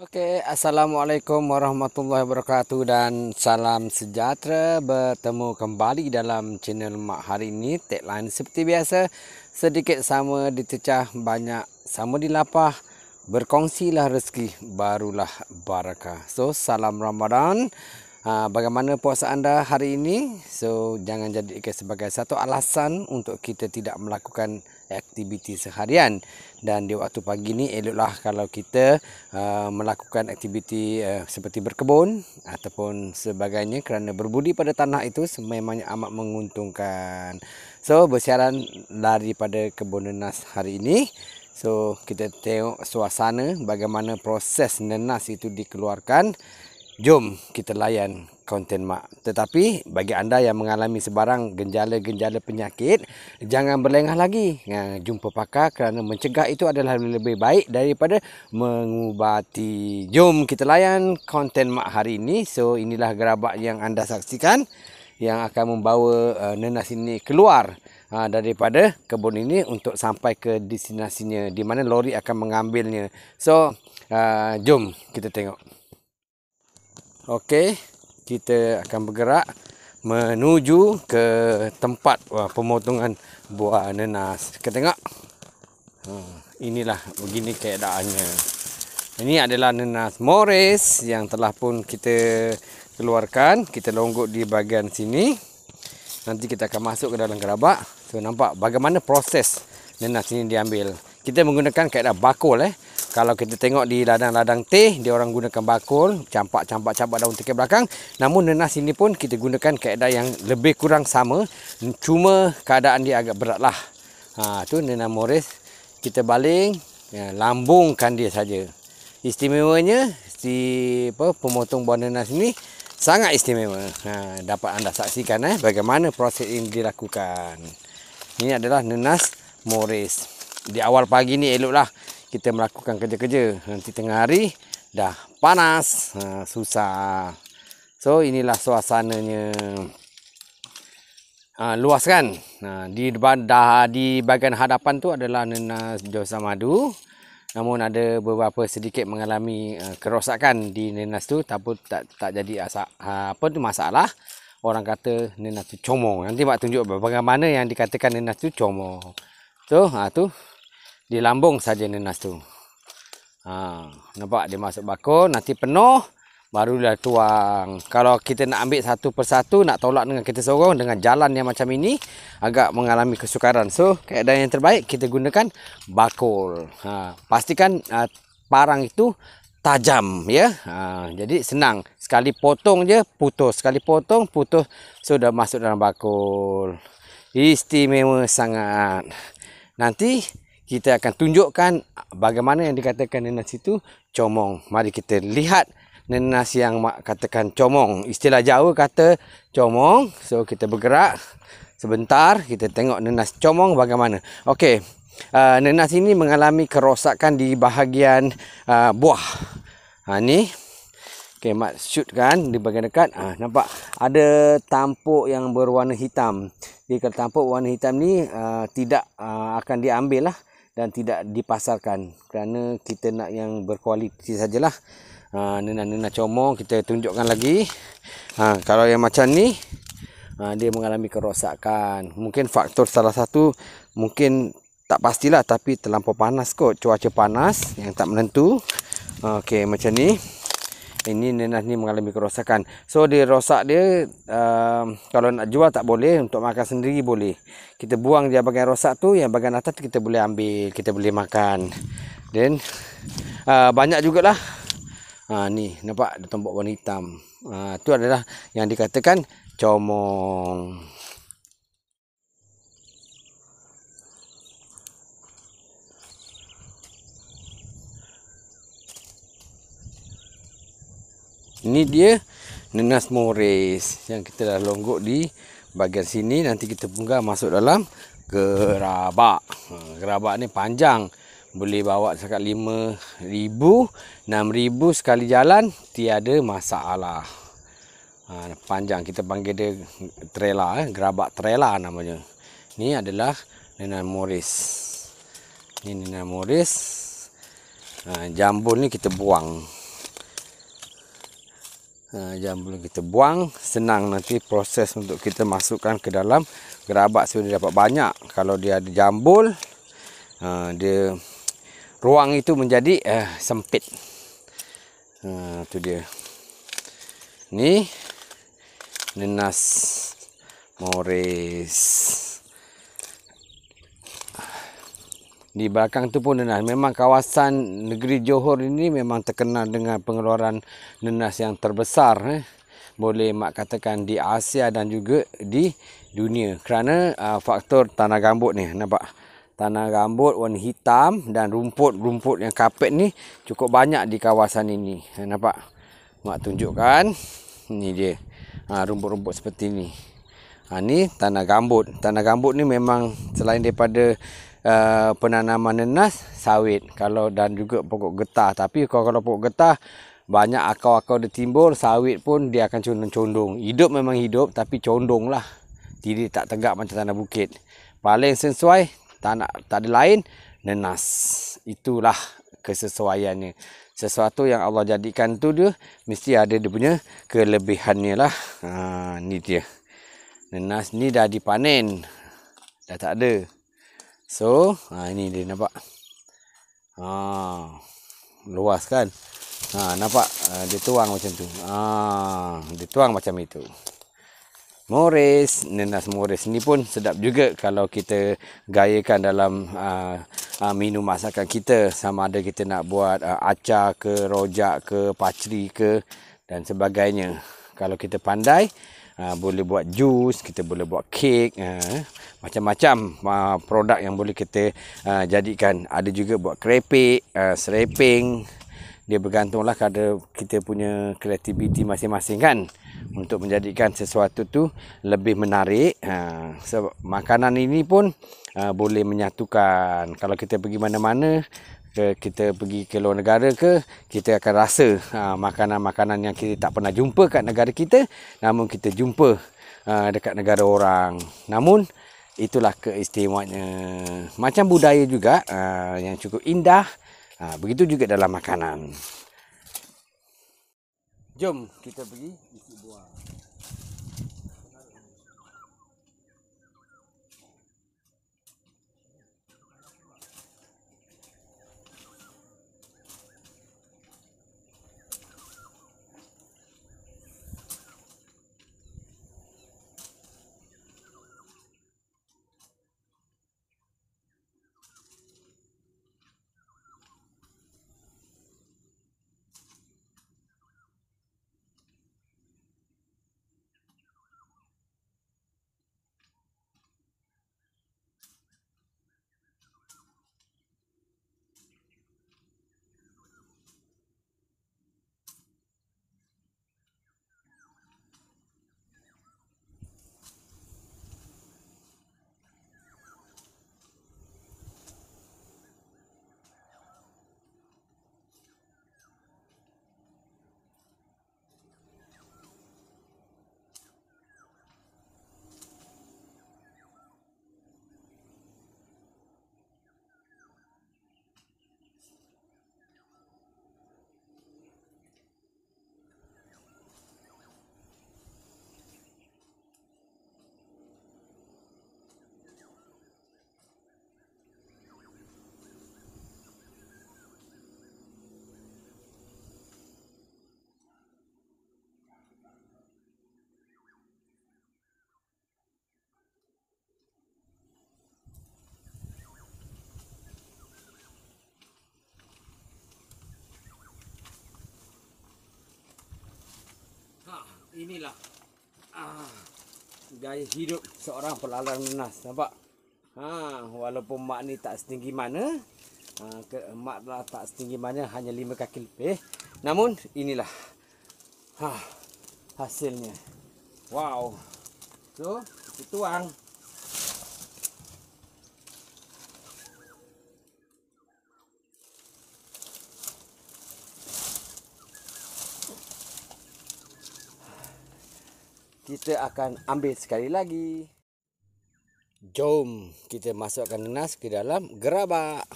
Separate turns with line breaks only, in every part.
Oke, Assalamualaikum warahmatullahi wabarakatuh dan salam sejahtera. Bertemu kembali dalam channel Mak hari ini. Tagline seperti biasa, sedikit sama ditecah, banyak sama dilapah. Berkongsilah rezeki, barulah barakah. So, salam Ramadan. Bagaimana puasa anda hari ini? So, jangan jadikan sebagai satu alasan untuk kita tidak melakukan aktiviti seharian. Dan di waktu pagi ni eloklah kalau kita melakukan aktiviti seperti berkebun ataupun sebagainya, kerana berbudi pada tanah itu memangnya amat menguntungkan. So, bersiaran daripada kebun nenas hari ini. So, kita tengok suasana bagaimana proses nenas itu dikeluarkan. Jom kita layan konten Mak. Tetapi bagi anda yang mengalami sebarang genjala-genjala penyakit, jangan berlengah lagi. Jumpa pakar, kerana mencegah itu adalah lebih baik daripada mengubati. Jom kita layan konten Mak hari ini. So, inilah gerabak yang anda saksikan yang akan membawa nenas ini keluar daripada kebun ini untuk sampai ke destinasinya, di mana lori akan mengambilnya. So, jom kita tengok. Okey, kita akan bergerak menuju ke tempat pemotongan buah nenas. Kita tengok. Inilah begini keadaannya. Ini adalah nenas Morris yang telah pun kita keluarkan. Kita longgok di bahagian sini. Nanti kita akan masuk ke dalam gerabak. So, nampak bagaimana proses nenas ini diambil. Kita menggunakan kaedah bakul. Kalau kita tengok di ladang-ladang teh, dia orang gunakan bakul, campak daun teh ke belakang. Namun nenas ini pun kita gunakan kaedah yang lebih kurang sama. Cuma keadaan dia agak berat lah. Tu nenas Morris. Kita baling, lambungkan dia saja. Istimewanya, pemotong buah nenas ini sangat istimewa. Dapat anda saksikan bagaimana proses ini dilakukan. Ini adalah nenas Morris. Di awal pagi ni eloklah kita melakukan kerja-kerja. Nanti tengah hari dah panas, susah. So, inilah suasananya. Luas kan? Di bahagian hadapan tu adalah nenas Josa Madu. Namun ada beberapa sedikit mengalami kerosakan di nenas tu, tapi tak jadi masalah. Orang kata nenas tu comong. Nanti Mak tunjuk bagaimana yang dikatakan nenas tu comong. Tu di lambung saja nenas tu. Nampak dia masuk bakul, nanti penuh barulah tuang. Kalau kita nak ambil satu persatu, nak tolak dengan kita sorong dengan jalan yang macam ini, agak mengalami kesukaran. So, keadaan yang terbaik kita gunakan bakul. Pastikan parang itu tajam ya. Jadi senang. Sekali potong je putus, sekali potong putus, sudah masuk dalam bakul. Istimewa sangat. Nanti kita akan tunjukkan bagaimana yang dikatakan nenas itu comong. Mari kita lihat nenas yang Mak katakan comong. Istilah Jawa kata comong. So, kita bergerak sebentar. Kita tengok nenas comong bagaimana. Okey, nenas ini mengalami kerosakan di bahagian buah. Ni. Okey, Mak shootkan di bahagian dekat. Nampak ada tampuk yang berwarna hitam. Jadi kalau tampuk warna hitam ni tidak akan diambil lah dan tidak dipasarkan, kerana kita nak yang berkualiti sajalah. Nenas-nenas comong kita tunjukkan lagi. Kalau yang macam ni, dia mengalami kerosakan. Mungkin faktor salah satu, mungkin tak pastilah, tapi terlampau panas kot, cuaca panas yang tak menentu. Okey, macam ni. Ini nenas ni mengalami kerosakan. So, dia rosak dia, kalau nak jual tak boleh, untuk makan sendiri boleh. Kita buang dia bahagian rosak tu, yang bahagian atas kita boleh ambil, kita boleh makan. Dan banyak jugalah. Ni nampak ada tombak warna hitam. Tu adalah yang dikatakan comong. Ini dia nenas Morris yang kita dah longgok di bahagian sini. Nanti kita punggang masuk dalam gerabak. Gerabak ni panjang. Boleh bawa sekat 5,000, 6,000 sekali jalan. Tiada masalah. Panjang. Kita panggil dia trailer. Gerabak trailer namanya. Ni adalah nenas Morris. Ni nenas Morris. Jambul ni kita buang. Jangan boleh kita buang. Senang nanti proses untuk kita masukkan ke dalam gerabak sudah dapat banyak. Kalau dia ada jambul, dia ruang itu menjadi sempit. Itu dia. Ni nenas Mores. Di belakang tu pun nenas. Memang kawasan negeri Johor ini memang terkenal dengan pengeluaran nenas yang terbesar. Boleh mak katakan di Asia dan juga di dunia. Kerana faktor tanah gambut ni. Nampak? Tanah gambut warna hitam dan rumput-rumput yang kapet ni cukup banyak di kawasan ini. Nampak? Mak tunjukkan. Ni dia. Rumput-rumput seperti ni. Ni tanah gambut. Tanah gambut ni memang selain daripada penanaman nenas, sawit dan juga pokok getah. Tapi kalau pokok getah banyak akar-akar dia timbul, sawit pun dia akan condong-condong. Hidup memang hidup tapi condong lah. Tidak tak tegak macam tanah bukit. Paling sesuai tak ada lain nenas. Itulah kesesuaiannya. Sesuatu yang Allah jadikan tu dia mesti ada dia punya kelebihannya lah. Ni dia. Nenas ni dah dipanen. Dah tak ada. So, ini dia nampak. Luas kan? Nampak? Dia tuang macam tu. Dia tuang macam itu. Mores, nenas Mores ni pun sedap juga kalau kita gayakan dalam minum masakan kita. Sama ada kita nak buat acar ke, rojak ke, pacri ke dan sebagainya. Kalau kita pandai, boleh buat jus, kita boleh buat kek, macam-macam produk yang boleh kita jadikan. Ada juga buat kerepek, serepeng. Dia bergantunglah pada kita punya kreativiti masing-masing kan, untuk menjadikan sesuatu tu lebih menarik. So, makanan ini pun boleh menyatukan. Kalau kita pergi mana-mana, kita pergi ke luar negara ke, kita akan rasa makanan-makanan yang kita tak pernah jumpa kat negara kita, namun kita jumpa dekat negara orang. Namun itulah keistimewaannya. Macam budaya juga yang cukup indah. Begitu juga dalam makanan. Jom kita pergi isi buah. Inilah gaya hidup seorang pelalang nenas. Nampak? Walaupun mak ni tak setinggi mana, mak lah tak setinggi mana, hanya 5 kaki lebih. Namun inilah hasilnya. Wow. So, kita tuang. Kita akan ambil sekali lagi. Jom kita masukkan nenas ke dalam gerabak.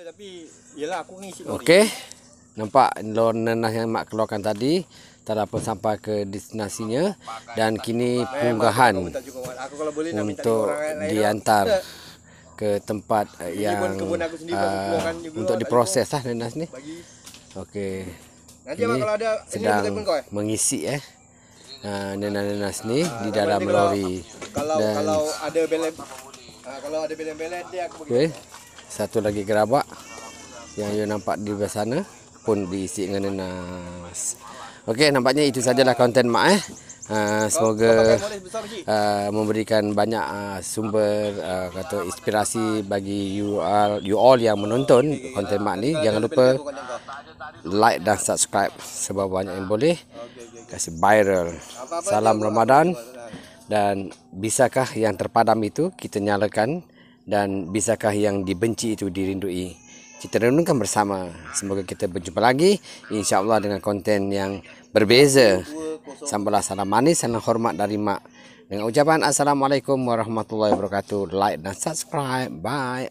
Tapi yalah aku ngisi.
Okey. Nampak lor nanas yang mak keluarkan tadi telah pun sampai ke destinasinya dan kini punggahan untuk diantar ke tempat yang untuk diproses lah nanas ni. Okey. Ini sedang mengisi nanas-nanas ni di dalam lori.
Kalau ada belen dia aku
okey. Satu lagi gerabak yang you nampak di belah sana pun diisi dengan nanas. Okey, nampaknya itu sajalah konten mak semoga memberikan banyak sumber kata inspirasi bagi you all yang menonton konten mak ni. Jangan lupa like dan subscribe sebab banyak yang boleh kasih viral. Salam Ramadan, dan bisakah yang terpadam itu kita nyalakan, dan bisakah yang dibenci itu dirindui. Kita renungkan bersama. Semoga kita berjumpa lagi insya-Allah dengan konten yang berbeza. Sampailah salam manis, salam hormat dari mak dengan ucapan Assalamualaikum warahmatullahi wabarakatuh. Like dan subscribe. Bye.